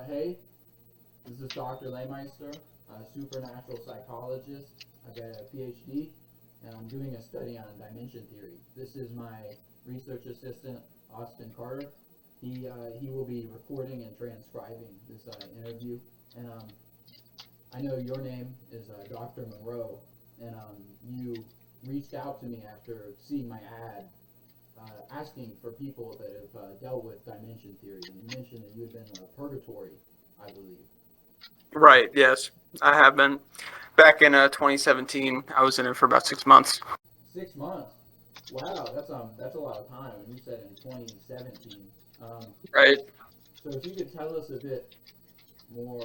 Hey, this is Dr. Leymeister, a supernatural psychologist. I've got a PhD, and I'm doing a study on dimension theory. This is my research assistant, Austin Carter. He will be recording and transcribing this interview. And I know your name is Dr. Monroe, and you reached out to me after seeing my ad asking for people that have dealt with dimension theory. And you mentioned that you had been in Purgatory, I believe. Right, yes. I have been. Back in 2017, I was in it for about 6 months. 6 months. Wow, that's a lot of time. And you said in 2017. Right. So if you could tell us a bit more.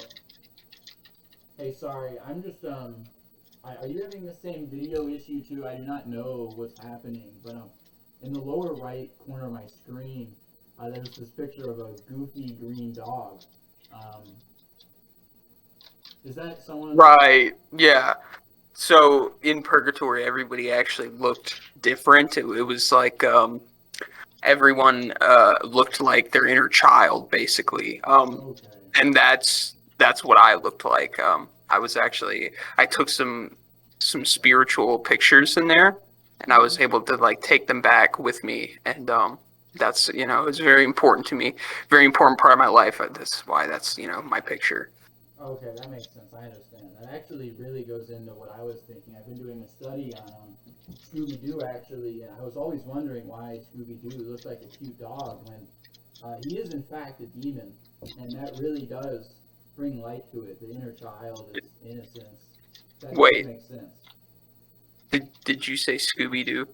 Hey, sorry, I'm just are you having the same video issue too? I do not know what's happening, but in the lower right corner of my screen, there's this picture of a goofy green dog. Um, is that someone? Right, yeah. So in Purgatory, everybody actually looked different. It was like everyone looked like their inner child, basically. Okay. And that's what I looked like. I took some spiritual pictures in there, and I was able to like take them back with me, and that's it's very important to me, very important part of my life. That's why that's my picture. Okay, that makes sense. I understand. That actually really goes into what I was thinking. I've been doing a study on Scooby Doo actually, and I was always wondering why Scooby Doo looks like a cute dog when he is in fact a demon, and that really does bring light to it. The inner child is innocence. That Wait. makes sense. Did you say Scooby Doo?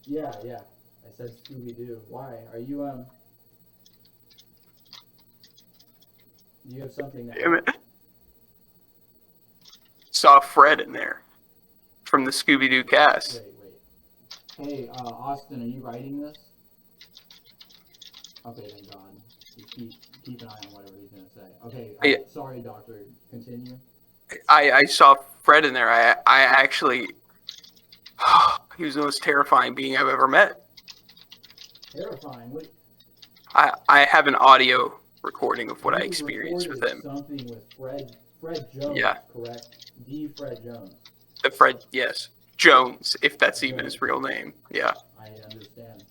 Yeah. I said Scooby Doo. Why? Are you Do you have something that? Damn it. Saw Fred in there from the Scooby Doo cast. Wait. Hey, Austin, are you writing this? Okay, thank God. You keep an eye on whatever he's gonna say. Okay, Yeah. Sorry, doctor. Continue. I saw Fred in there. I actually, he was the most terrifying being I've ever met. Terrifying. What? I have an audio recording of what I You experienced with recorded him. Something with Fred Jones. Yeah. Correct. The Fred Jones. The Fred, yes, Jones, if that's even his real name. Yeah. I understand.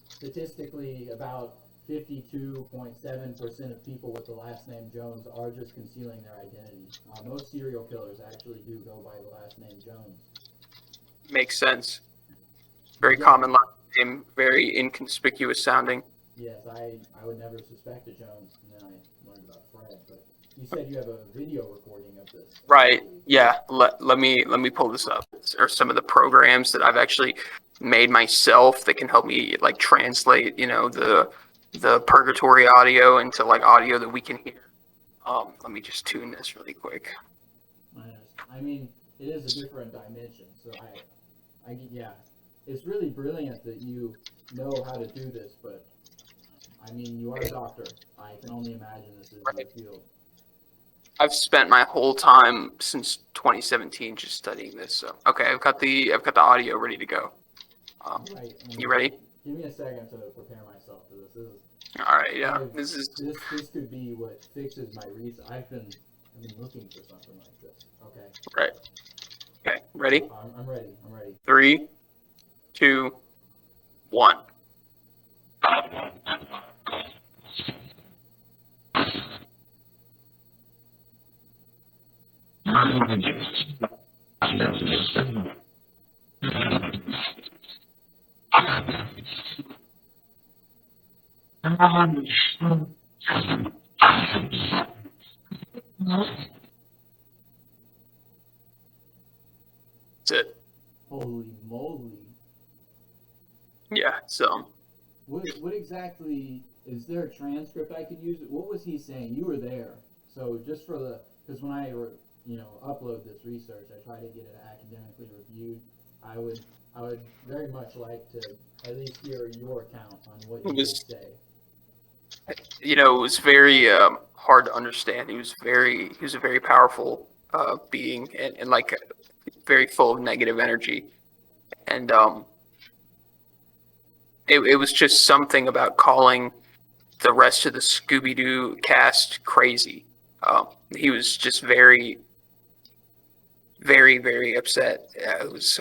Statistically, about 52.7% of people with the last name Jones are just concealing their identity. Most serial killers actually do go by the last name Jones. Makes sense. Very common last name, very inconspicuous sounding. Yes, I would never suspect a Jones, and then I learned about Fred. But you said you have a video recording of this. Right. Yeah. Let me pull this up. Or some of the programs that I've actually made myself that can help me like translate, the Purgatory audio into like audio that we can hear. Let me just tune this really quick. I mean, it is a different dimension, so yeah, it's really brilliant that you know how to do this, but I mean, you are a doctor. I can only imagine this is your field. I've spent my whole time since 2017 just studying this. So okay, I've got the audio ready to go. Right. You ready? Give me a second to prepare myself for this. All right. Yeah. This could be what fixes my reason. I've been looking for something like this. Okay. Right. Okay. Ready? I'm ready. 3, 2, 1. That's it. Holy moly. Yeah, so. What exactly, is there a transcript I could use? What was he saying? You were there. So just for because when I, upload this research, I try to get it academically reviewed. I would very much like to at least hear your account on what you did say. It was very hard to understand. He was a very powerful being and like very full of negative energy. And it was just something about calling the rest of the Scooby-Doo cast crazy. He was just very, very, very upset. Yeah, it was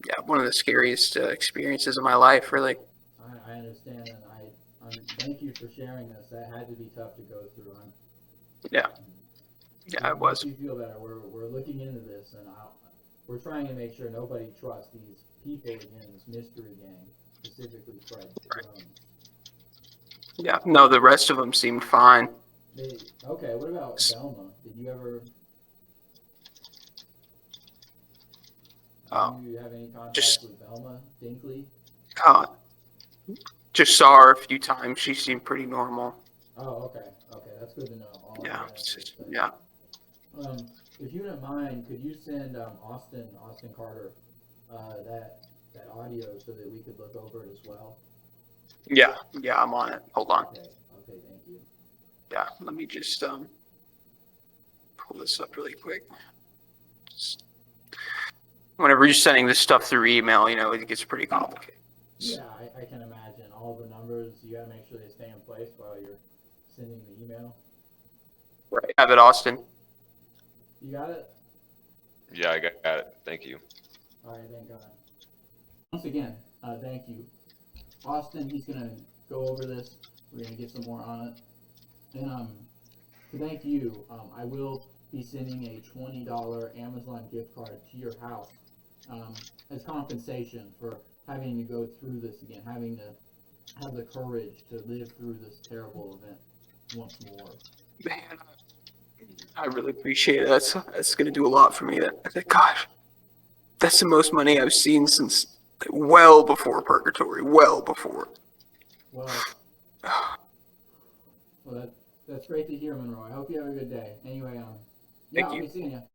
yeah, one of the scariest experiences of my life, really. I understand, and thank you for sharing this. That had to be tough to go through. Yeah, yeah, It it makes was. me feel better. We're looking into this, and we're trying to make sure nobody trusts these people again. This mystery gang, specifically Fred Jones. Yeah, no, the rest of them seemed fine. Okay. What about Velma? Did you ever? Do Uh, you have any contact just with Velma Dinkley? uh, just saw her a few times. She seemed pretty normal. Oh, okay. Okay, that's good to know. All Yeah, identical study. yeah, If you don't mind, could you send Austin Carter that audio so that we could look over it as well? yeah, yeah. I'm on it. Hold on. Okay. Okay. Thank you. Yeah, let me just pull this up really quick. Just, whenever you're sending this stuff through email, it gets pretty complicated. Yeah, I can imagine all the numbers. You gotta make sure they stay in place while you're sending the email. Right. Have it, Austin. You got it? Yeah, I got it. Thank you. All right, thank God. Once again, thank you. Austin, he's gonna go over this. We're gonna get some more on it. And to thank you, I will be sending a $20 Amazon gift card to your house as compensation for having to go through this again, having to have the courage to live through this terrible event once more. Man, I really appreciate it. That's gonna do a lot for me. Gosh, that's the most money I've seen since well before Purgatory. Well before. Well, well, that's great to hear, Monroe. I hope you have a good day. Anyway, yeah, Thank I'll you. be seeing you.